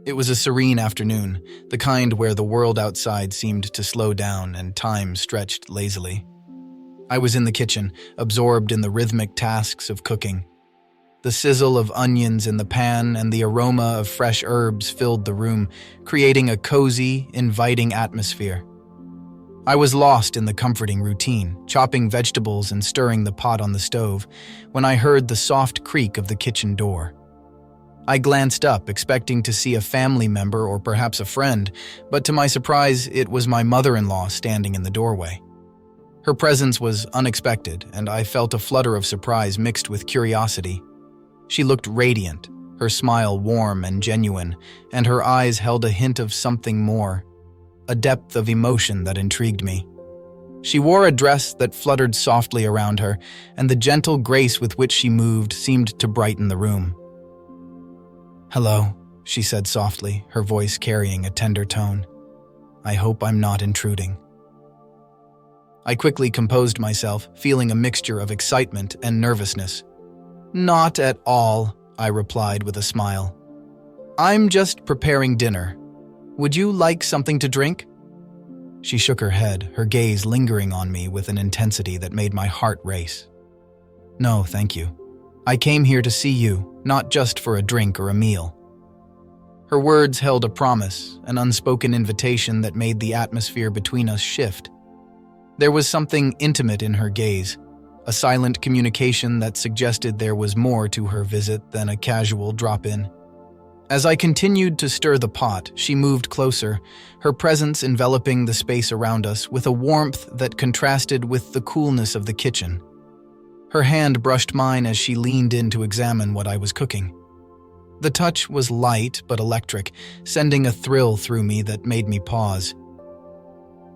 It was a serene afternoon, the kind where the world outside seemed to slow down and time stretched lazily. I was in the kitchen, absorbed in the rhythmic tasks of cooking. The sizzle of onions in the pan and the aroma of fresh herbs filled the room, creating a cozy, inviting atmosphere. I was lost in the comforting routine, chopping vegetables and stirring the pot on the stove, when I heard the soft creak of the kitchen door. I glanced up, expecting to see a family member or perhaps a friend, but to my surprise, it was my mother-in-law standing in the doorway. Her presence was unexpected, and I felt a flutter of surprise mixed with curiosity. She looked radiant, her smile warm and genuine, and her eyes held a hint of something more, a depth of emotion that intrigued me. She wore a dress that fluttered softly around her, and the gentle grace with which she moved seemed to brighten the room. "Hello," she said softly, her voice carrying a tender tone. "I hope I'm not intruding." I quickly composed myself, feeling a mixture of excitement and nervousness. "Not at all," I replied with a smile. "I'm just preparing dinner. Would you like something to drink?" She shook her head, her gaze lingering on me with an intensity that made my heart race. "No, thank you. I came here to see you, not just for a drink or a meal." Her words held a promise, an unspoken invitation that made the atmosphere between us shift. There was something intimate in her gaze, a silent communication that suggested there was more to her visit than a casual drop-in. As I continued to stir the pot, she moved closer, her presence enveloping the space around us with a warmth that contrasted with the coolness of the kitchen. Her hand brushed mine as she leaned in to examine what I was cooking. The touch was light but electric, sending a thrill through me that made me pause.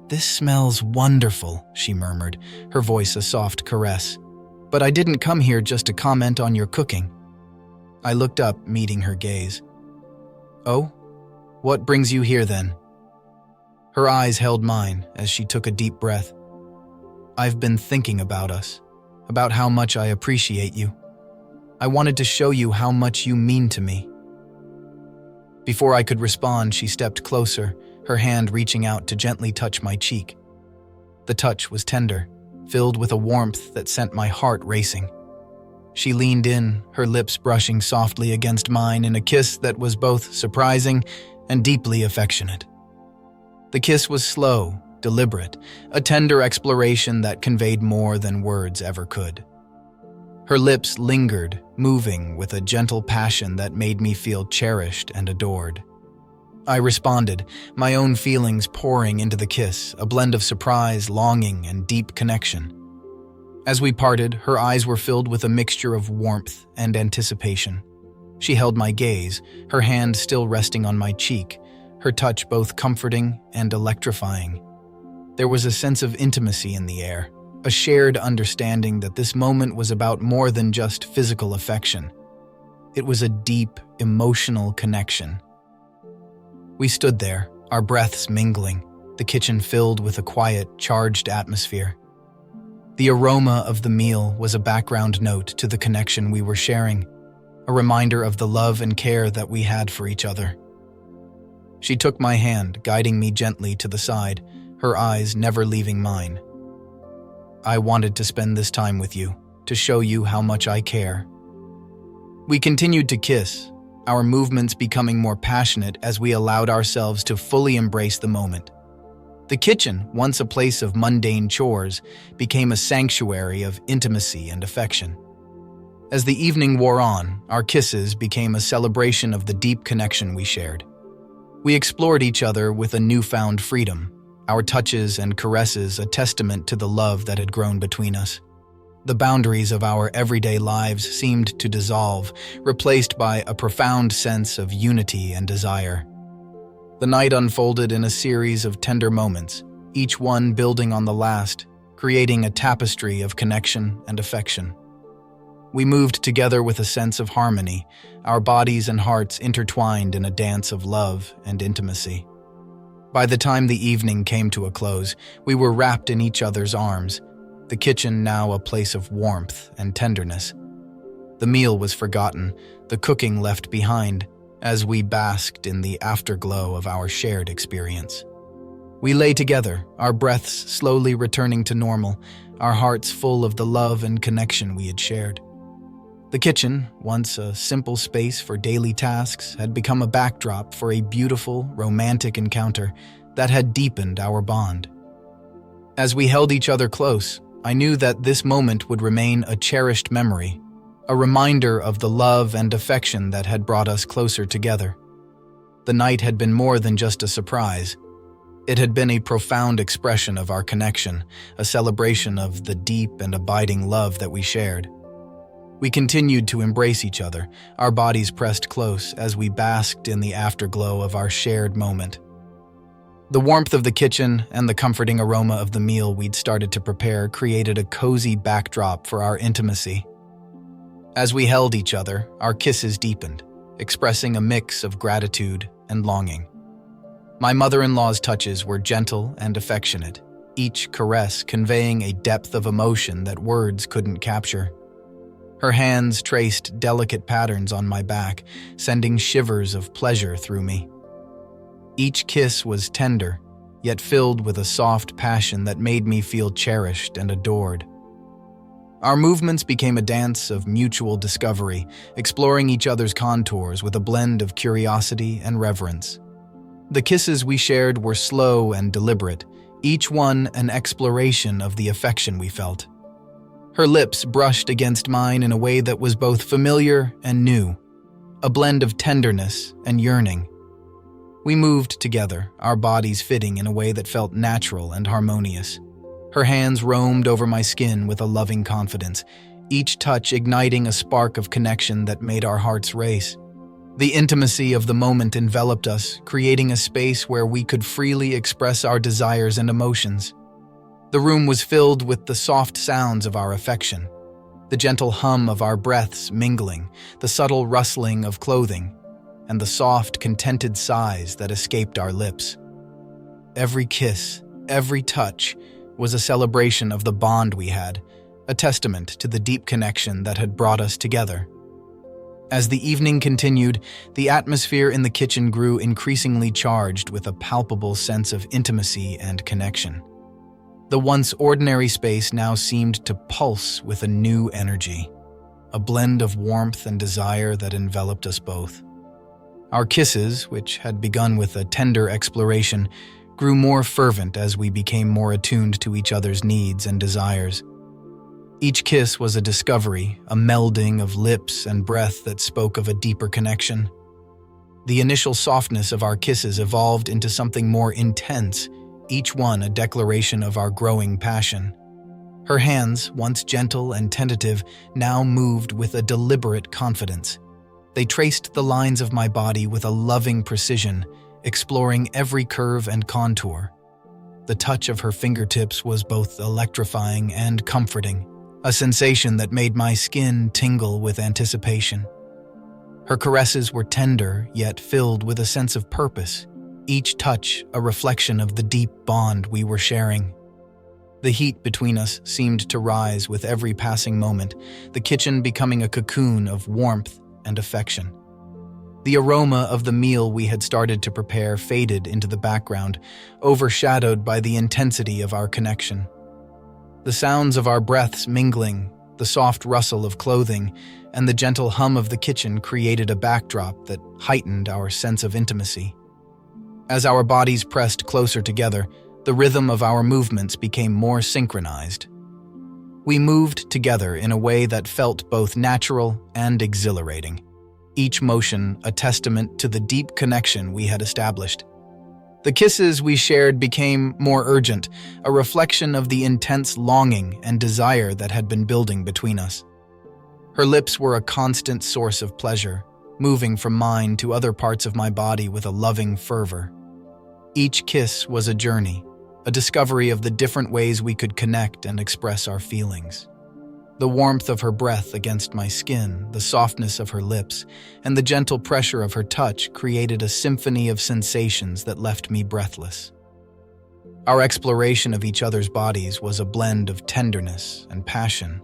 "This smells wonderful," she murmured, her voice a soft caress. "But I didn't come here just to comment on your cooking." I looked up, meeting her gaze. "Oh? What brings you here then?" Her eyes held mine as she took a deep breath. "I've been thinking about us, about how much I appreciate you. I wanted to show you how much you mean to me." Before I could respond, she stepped closer, her hand reaching out to gently touch my cheek. The touch was tender, filled with a warmth that sent my heart racing. She leaned in, her lips brushing softly against mine in a kiss that was both surprising and deeply affectionate. The kiss was slow, deliberate, a tender exploration that conveyed more than words ever could. Her lips lingered, moving with a gentle passion that made me feel cherished and adored. I responded, my own feelings pouring into the kiss, a blend of surprise, longing, and deep connection. As we parted, her eyes were filled with a mixture of warmth and anticipation. She held my gaze, her hand still resting on my cheek, her touch both comforting and electrifying. There was a sense of intimacy in the air, a shared understanding that this moment was about more than just physical affection. It was a deep, emotional connection. We stood there, our breaths mingling, the kitchen filled with a quiet, charged atmosphere. The aroma of the meal was a background note to the connection we were sharing, a reminder of the love and care that we had for each other. She took my hand, guiding me gently to the side, her eyes never leaving mine. "I wanted to spend this time with you, to show you how much I care." We continued to kiss, our movements becoming more passionate as we allowed ourselves to fully embrace the moment. The kitchen, once a place of mundane chores, became a sanctuary of intimacy and affection. As the evening wore on, our kisses became a celebration of the deep connection we shared. We explored each other with a newfound freedom, our touches and caresses a testament to the love that had grown between us. The boundaries of our everyday lives seemed to dissolve, replaced by a profound sense of unity and desire. The night unfolded in a series of tender moments, each one building on the last, creating a tapestry of connection and affection. We moved together with a sense of harmony, our bodies and hearts intertwined in a dance of love and intimacy. By the time the evening came to a close, we were wrapped in each other's arms, the kitchen now a place of warmth and tenderness. The meal was forgotten, the cooking left behind, as we basked in the afterglow of our shared experience. We lay together, our breaths slowly returning to normal, our hearts full of the love and connection we had shared. The kitchen, once a simple space for daily tasks, had become a backdrop for a beautiful, romantic encounter that had deepened our bond. As we held each other close, I knew that this moment would remain a cherished memory, a reminder of the love and affection that had brought us closer together. The night had been more than just a surprise. It had been a profound expression of our connection, a celebration of the deep and abiding love that we shared. We continued to embrace each other, our bodies pressed close as we basked in the afterglow of our shared moment. The warmth of the kitchen and the comforting aroma of the meal we'd started to prepare created a cozy backdrop for our intimacy. As we held each other, our kisses deepened, expressing a mix of gratitude and longing. My mother-in-law's touches were gentle and affectionate, each caress conveying a depth of emotion that words couldn't capture. Her hands traced delicate patterns on my back, sending shivers of pleasure through me. Each kiss was tender, yet filled with a soft passion that made me feel cherished and adored. Our movements became a dance of mutual discovery, exploring each other's contours with a blend of curiosity and reverence. The kisses we shared were slow and deliberate, each one an exploration of the affection we felt. Her lips brushed against mine in a way that was both familiar and new, a blend of tenderness and yearning. We moved together, our bodies fitting in a way that felt natural and harmonious. Her hands roamed over my skin with a loving confidence, each touch igniting a spark of connection that made our hearts race. The intimacy of the moment enveloped us, creating a space where we could freely express our desires and emotions. The room was filled with the soft sounds of our affection, the gentle hum of our breaths mingling, the subtle rustling of clothing, and the soft, contented sighs that escaped our lips. Every kiss, every touch, was a celebration of the bond we had, a testament to the deep connection that had brought us together. As the evening continued, the atmosphere in the kitchen grew increasingly charged with a palpable sense of intimacy and connection. The once ordinary space now seemed to pulse with a new energy, a blend of warmth and desire that enveloped us both. Our kisses, which had begun with a tender exploration, grew more fervent as we became more attuned to each other's needs and desires. Each kiss was a discovery, a melding of lips and breath that spoke of a deeper connection. The initial softness of our kisses evolved into something more intense, each one a declaration of our growing passion. Her hands, once gentle and tentative, now moved with a deliberate confidence. They traced the lines of my body with a loving precision, exploring every curve and contour. The touch of her fingertips was both electrifying and comforting, a sensation that made my skin tingle with anticipation. Her caresses were tender, yet filled with a sense of purpose, each touch a reflection of the deep bond we were sharing. The heat between us seemed to rise with every passing moment, the kitchen becoming a cocoon of warmth and affection. The aroma of the meal we had started to prepare faded into the background, overshadowed by the intensity of our connection. The sounds of our breaths mingling, the soft rustle of clothing, and the gentle hum of the kitchen created a backdrop that heightened our sense of intimacy. As our bodies pressed closer together, the rhythm of our movements became more synchronized. We moved together in a way that felt both natural and exhilarating, each motion a testament to the deep connection we had established. The kisses we shared became more urgent, a reflection of the intense longing and desire that had been building between us. Her lips were a constant source of pleasure, moving from mine to other parts of my body with a loving fervor. Each kiss was a journey, a discovery of the different ways we could connect and express our feelings. The warmth of her breath against my skin, the softness of her lips, and the gentle pressure of her touch created a symphony of sensations that left me breathless. Our exploration of each other's bodies was a blend of tenderness and passion.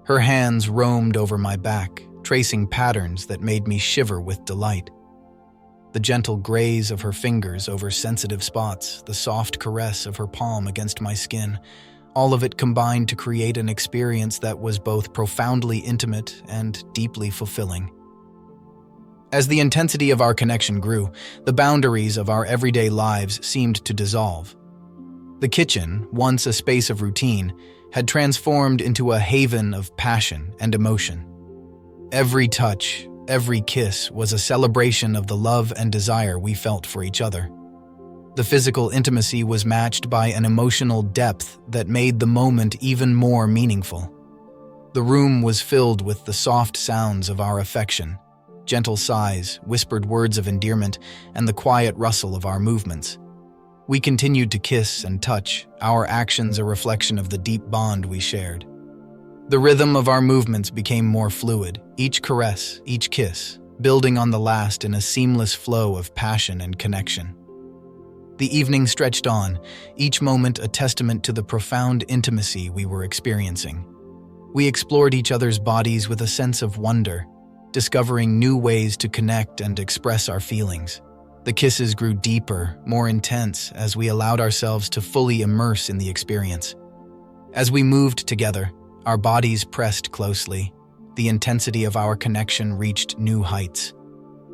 Her hands roamed over my back, tracing patterns that made me shiver with delight. The gentle graze of her fingers over sensitive spots, the soft caress of her palm against my skin, all of it combined to create an experience that was both profoundly intimate and deeply fulfilling. As the intensity of our connection grew, the boundaries of our everyday lives seemed to dissolve. The kitchen, once a space of routine, had transformed into a haven of passion and emotion. Every touch, every kiss was a celebration of the love and desire we felt for each other. The physical intimacy was matched by an emotional depth that made the moment even more meaningful. The room was filled with the soft sounds of our affection, gentle sighs, whispered words of endearment, and the quiet rustle of our movements. We continued to kiss and touch, our actions a reflection of the deep bond we shared. The rhythm of our movements became more fluid, each caress, each kiss, building on the last in a seamless flow of passion and connection. The evening stretched on, each moment a testament to the profound intimacy we were experiencing. We explored each other's bodies with a sense of wonder, discovering new ways to connect and express our feelings. The kisses grew deeper, more intense, as we allowed ourselves to fully immerse in the experience. As we moved together, our bodies pressed closely. The intensity of our connection reached new heights.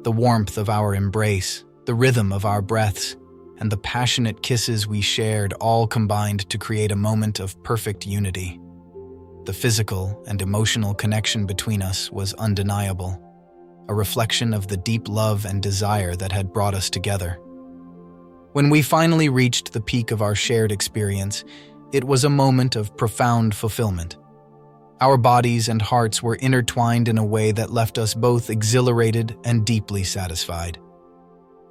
The warmth of our embrace, the rhythm of our breaths, and the passionate kisses we shared all combined to create a moment of perfect unity. The physical and emotional connection between us was undeniable, a reflection of the deep love and desire that had brought us together. When we finally reached the peak of our shared experience, it was a moment of profound fulfillment. Our bodies and hearts were intertwined in a way that left us both exhilarated and deeply satisfied.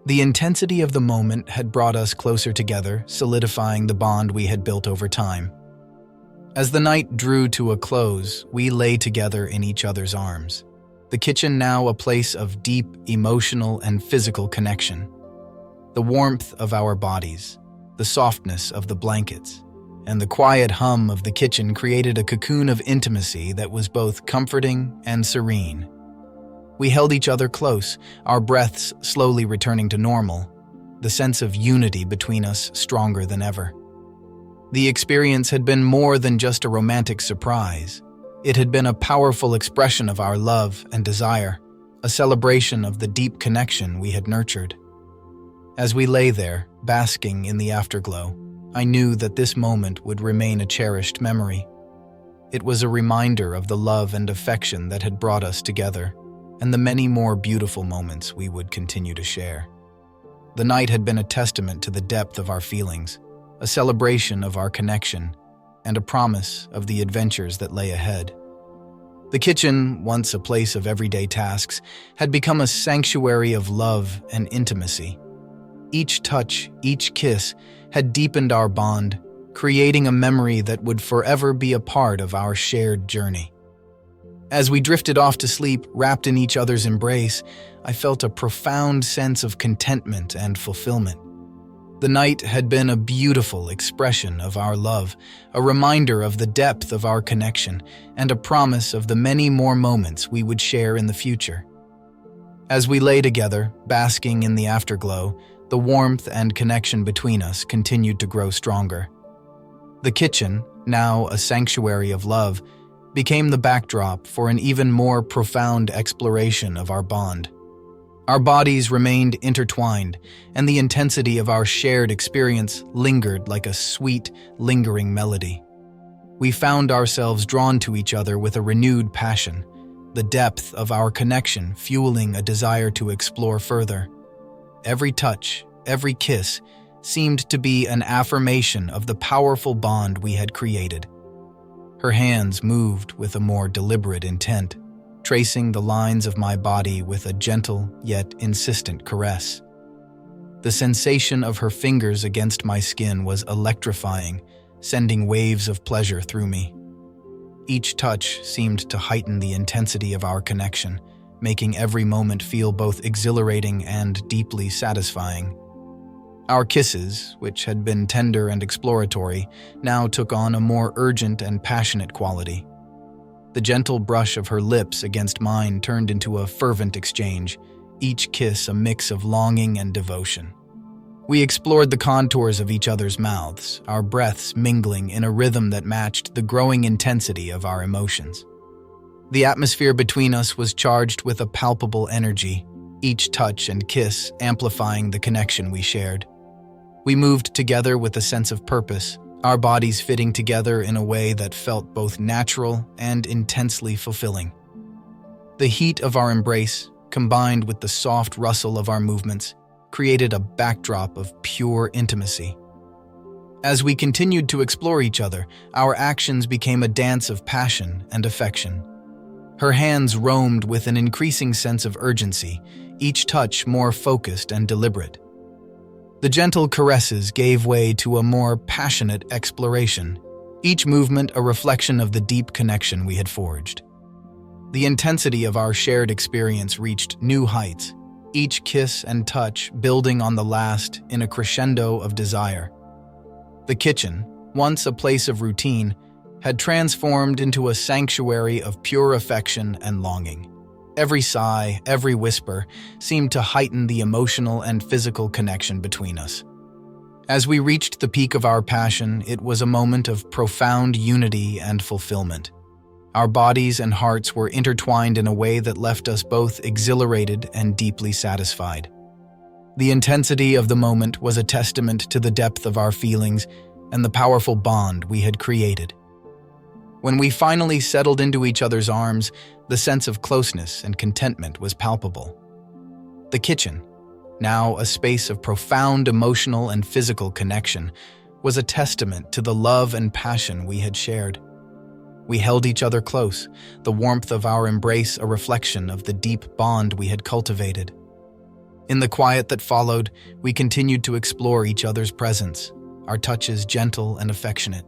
The intensity of the moment had brought us closer together, solidifying the bond we had built over time. As the night drew to a close, we lay together in each other's arms, the kitchen now a place of deep emotional and physical connection. The warmth of our bodies, the softness of the blankets, and the quiet hum of the kitchen created a cocoon of intimacy that was both comforting and serene. We held each other close, our breaths slowly returning to normal, the sense of unity between us stronger than ever. The experience had been more than just a romantic surprise. It had been a powerful expression of our love and desire, a celebration of the deep connection we had nurtured. As we lay there, basking in the afterglow, I knew that this moment would remain a cherished memory. It was a reminder of the love and affection that had brought us together, and the many more beautiful moments we would continue to share. The night had been a testament to the depth of our feelings, a celebration of our connection, and a promise of the adventures that lay ahead. The kitchen, once a place of everyday tasks, had become a sanctuary of love and intimacy. Each touch, each kiss, had deepened our bond, creating a memory that would forever be a part of our shared journey. As we drifted off to sleep, wrapped in each other's embrace, I felt a profound sense of contentment and fulfillment. The night had been a beautiful expression of our love, a reminder of the depth of our connection, and a promise of the many more moments we would share in the future. As we lay together, basking in the afterglow, the warmth and connection between us continued to grow stronger. The kitchen, now a sanctuary of love, became the backdrop for an even more profound exploration of our bond. Our bodies remained intertwined, and the intensity of our shared experience lingered like a sweet, lingering melody. We found ourselves drawn to each other with a renewed passion, the depth of our connection fueling a desire to explore further. Every touch, every kiss, seemed to be an affirmation of the powerful bond we had created. Her hands moved with a more deliberate intent, tracing the lines of my body with a gentle yet insistent caress. The sensation of her fingers against my skin was electrifying, sending waves of pleasure through me. Each touch seemed to heighten the intensity of our connection, making every moment feel both exhilarating and deeply satisfying. Our kisses, which had been tender and exploratory, now took on a more urgent and passionate quality. The gentle brush of her lips against mine turned into a fervent exchange, each kiss a mix of longing and devotion. We explored the contours of each other's mouths, our breaths mingling in a rhythm that matched the growing intensity of our emotions. The atmosphere between us was charged with a palpable energy, each touch and kiss amplifying the connection we shared. We moved together with a sense of purpose, our bodies fitting together in a way that felt both natural and intensely fulfilling. The heat of our embrace, combined with the soft rustle of our movements, created a backdrop of pure intimacy. As we continued to explore each other, our actions became a dance of passion and affection. Her hands roamed with an increasing sense of urgency, each touch more focused and deliberate. The gentle caresses gave way to a more passionate exploration, each movement a reflection of the deep connection we had forged. The intensity of our shared experience reached new heights, each kiss and touch building on the last in a crescendo of desire. The kitchen, once a place of routine, had transformed into a sanctuary of pure affection and longing. Every sigh, every whisper seemed to heighten the emotional and physical connection between us. As we reached the peak of our passion, it was a moment of profound unity and fulfillment. Our bodies and hearts were intertwined in a way that left us both exhilarated and deeply satisfied. The intensity of the moment was a testament to the depth of our feelings and the powerful bond we had created. When we finally settled into each other's arms, the sense of closeness and contentment was palpable. The kitchen, now a space of profound emotional and physical connection, was a testament to the love and passion we had shared. We held each other close, the warmth of our embrace a reflection of the deep bond we had cultivated. In the quiet that followed, we continued to explore each other's presence, our touches gentle and affectionate.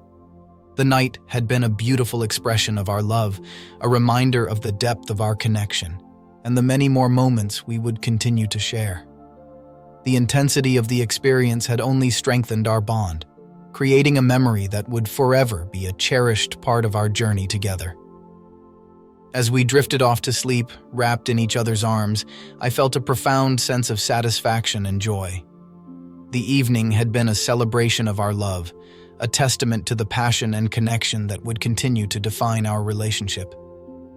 The night had been a beautiful expression of our love, a reminder of the depth of our connection, and the many more moments we would continue to share. The intensity of the experience had only strengthened our bond, creating a memory that would forever be a cherished part of our journey together. As we drifted off to sleep, wrapped in each other's arms, I felt a profound sense of satisfaction and joy. The evening had been a celebration of our love, a testament to the passion and connection that would continue to define our relationship.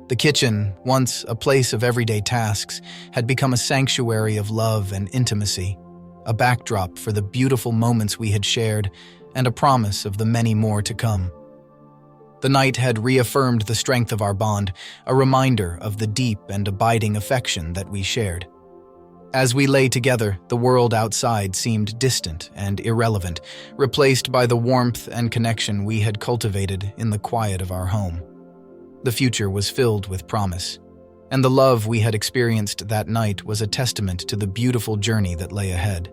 The kitchen, once a place of everyday tasks, had become a sanctuary of love and intimacy, a backdrop for the beautiful moments we had shared, and a promise of the many more to come. The night had reaffirmed the strength of our bond, a reminder of the deep and abiding affection that we shared. As we lay together, the world outside seemed distant and irrelevant, replaced by the warmth and connection we had cultivated in the quiet of our home. The future was filled with promise, and the love we had experienced that night was a testament to the beautiful journey that lay ahead.